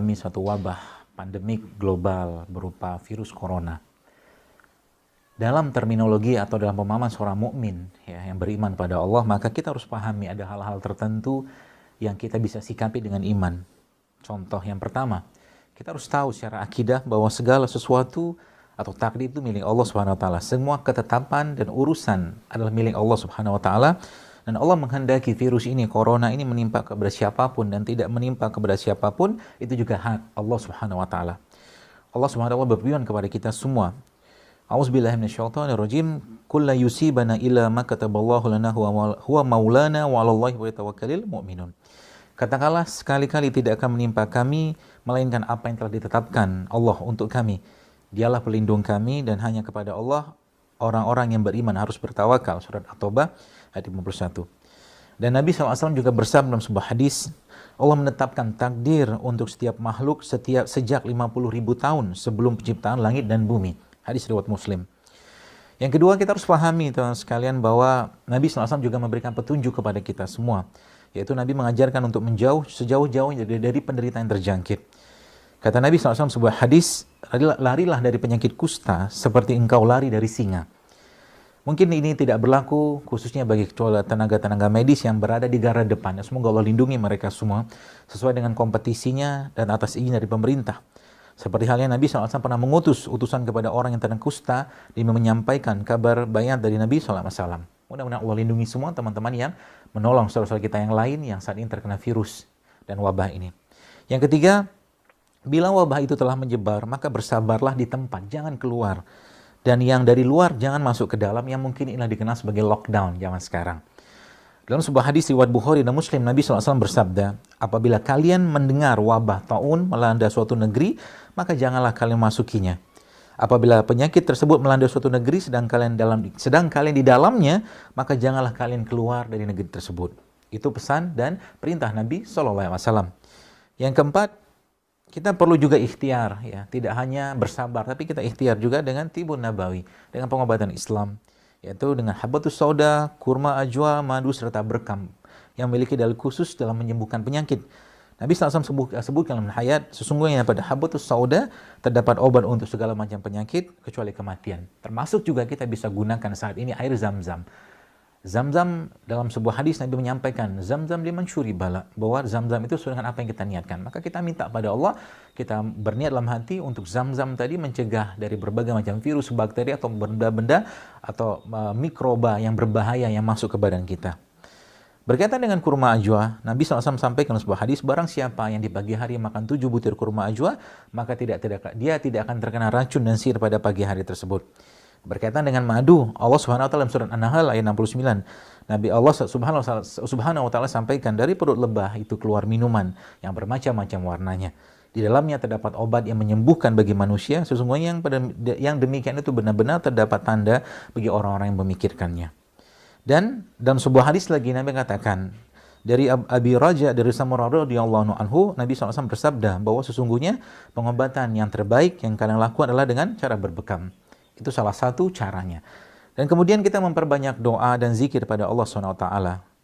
mengalami suatu wabah pandemik global berupa virus corona. Dalam terminologi atau dalam pemahaman seorang mukmin ya, yang beriman pada Allah, maka kita harus pahami ada hal-hal tertentu yang kita bisa sikapi dengan iman. Contoh yang pertama, kita harus tahu secara akidah bahwa segala sesuatu atau takdir itu milik Allah Subhanahu wa taala. Semua ketetapan dan urusan adalah milik Allah Subhanahu wa taala. Dan Allah menghendaki virus ini, corona ini menimpa kepada siapapun dan tidak menimpa kepada siapapun, itu juga hak Allah Subhanahu wa taala. Allah Subhanahu wa taala berfirman kepada kita semua, A'udzubillahi minasyaitonirrajim, "Kullu yusibana illa ma kataballahu lana huwa maulana wa 'alallahi falyatawakkalul mu'minun." Katakanlah, sekali-kali tidak akan menimpa kami melainkan apa yang telah ditetapkan Allah untuk kami. Dialah pelindung kami dan hanya kepada Allah orang-orang yang beriman harus bertawakal. Surat At-Taubah ayat 51. Dan Nabi SAW juga bersabda dalam sebuah hadis, Allah menetapkan takdir untuk setiap makhluk sejak 50.000 tahun sebelum penciptaan langit dan bumi. Hadis riwayat Muslim. Yang kedua, kita harus pahami teman-teman sekalian bahwa Nabi SAW juga memberikan petunjuk kepada kita semua, yaitu Nabi mengajarkan untuk menjauh sejauh-jauhnya dari penderitaan yang terjangkit. Kata Nabi SAW sebuah hadis, larilah dari penyakit kusta seperti engkau lari dari singa. Mungkin ini tidak berlaku khususnya bagi tenaga-tenaga medis yang berada di garda depan. Semoga Allah lindungi mereka semua sesuai dengan kompetisinya dan atas izin dari pemerintah. Seperti halnya Nabi SAW pernah mengutus utusan kepada orang yang terkena kusta demi menyampaikan kabar bayat dari Nabi SAW. Mudah-mudahan Allah lindungi semua teman-teman yang menolong saudara-saudara kita yang lain yang saat ini terkena virus dan wabah ini. Yang ketiga, bila wabah itu telah menyebar, maka bersabarlah di tempat, jangan keluar. Dan yang dari luar jangan masuk ke dalam, yang mungkin inilah dikenal sebagai lockdown zaman sekarang. Dalam sebuah hadis riwayat Bukhari dan Muslim, Nabi SAW bersabda, apabila kalian mendengar wabah taun melanda suatu negeri, maka janganlah kalian masukinya. Apabila penyakit tersebut melanda suatu negeri sedang kalian di dalamnya, maka janganlah kalian keluar dari negeri tersebut. Itu pesan dan perintah Nabi SAW. Yang keempat, kita perlu juga ikhtiar, ya, tidak hanya bersabar, tapi kita ikhtiar juga dengan tibun nabawi, dengan pengobatan Islam, yaitu dengan habatus sauda, kurma ajwa, madu serta berkam yang memiliki dalil khusus dalam menyembuhkan penyakit. Nabi SAW sebutkan dalam hayat, sesungguhnya pada habatus sauda terdapat obat untuk segala macam penyakit kecuali kematian. Termasuk juga kita bisa gunakan saat ini air Zam-Zam. Zam-Zam dalam sebuah hadis Nabi menyampaikan, Zam-Zam liman syuri bala, bahwa Zam-Zam itu sesuai dengan apa yang kita niatkan. Maka kita minta pada Allah, kita berniat dalam hati untuk Zam-Zam tadi mencegah dari berbagai macam virus, bakteri atau benda-benda atau mikroba yang berbahaya yang masuk ke badan kita. Berkaitan dengan kurma ajwa, Nabi SAW sampaikan dalam sebuah hadis, barang siapa yang di pagi hari makan 7 butir kurma ajwa, maka dia tidak akan terkena racun dan sihir pada pagi hari tersebut. Berkaitan dengan madu, Allah Subhanahu wa taala dalam surat An-Nahl ayat 69, Nabi Allah Subhanahu wa taala sampaikan, dari perut lebah itu keluar minuman yang bermacam-macam warnanya. Di dalamnya terdapat obat yang menyembuhkan bagi manusia, sesungguhnya yang demikian itu benar-benar terdapat tanda bagi orang-orang yang memikirkannya. Dan dalam sebuah hadis lagi Nabi katakan, dari Abi Raja dari Samurah radhiyallahu anhu, Nabi SAW bersabda bahwa sesungguhnya pengobatan yang terbaik yang kalian lakukan adalah dengan cara berbekam. Itu salah satu caranya. Dan kemudian kita memperbanyak doa dan zikir pada Allah SWT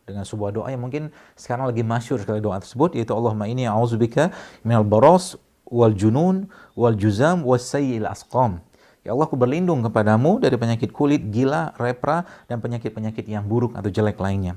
dengan sebuah doa yang mungkin sekarang lagi masyhur sekali doa tersebut, yaitu Allahumma inni a'udzubika minal baras wal junun wal juzam was sayyi'il asqam. Ya Allah, aku berlindung kepadamu dari penyakit kulit, gila, lepra, dan penyakit-penyakit yang buruk atau jelek lainnya.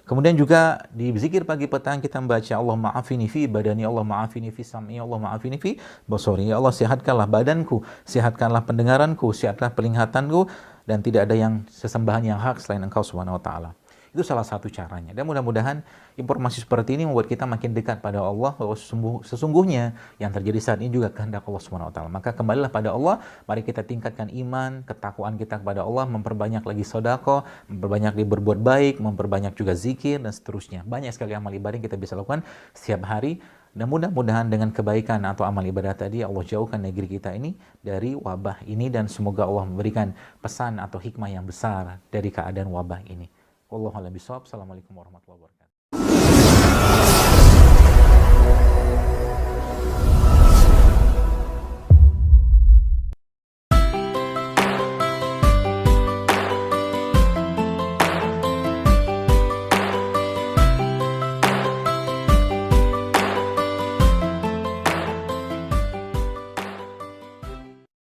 Kemudian juga di zikir pagi petang kita membaca Allah ma'afini fi badani, Allah ma'afini fi sam'i, Allah ma'afini fi basari. Ya Allah, sehatkanlah badanku, sehatkanlah pendengaranku, sehatkanlah penglihatanku, dan tidak ada yang sesembahan yang hak selain Engkau Subhanahu wa taala. Itu salah satu caranya. Dan mudah-mudahan informasi seperti ini membuat kita makin dekat pada Allah, bahwa sesungguhnya yang terjadi saat ini juga kehendak Allah Subhanahu wa taala. Maka kembalilah pada Allah, mari kita tingkatkan iman, ketakwaan kita kepada Allah, memperbanyak lagi sedekah, memperbanyak lagi berbuat baik, memperbanyak juga zikir dan seterusnya. Banyak sekali amal ibadah yang kita bisa lakukan setiap hari. Dan mudah-mudahan dengan kebaikan atau amal ibadah tadi, Allah jauhkan negeri kita ini dari wabah ini, dan semoga Allah memberikan pesan atau hikmah yang besar dari keadaan wabah ini. Wallahu a'lam bishawab. Assalamualaikum warahmatullahi wabarakatuh.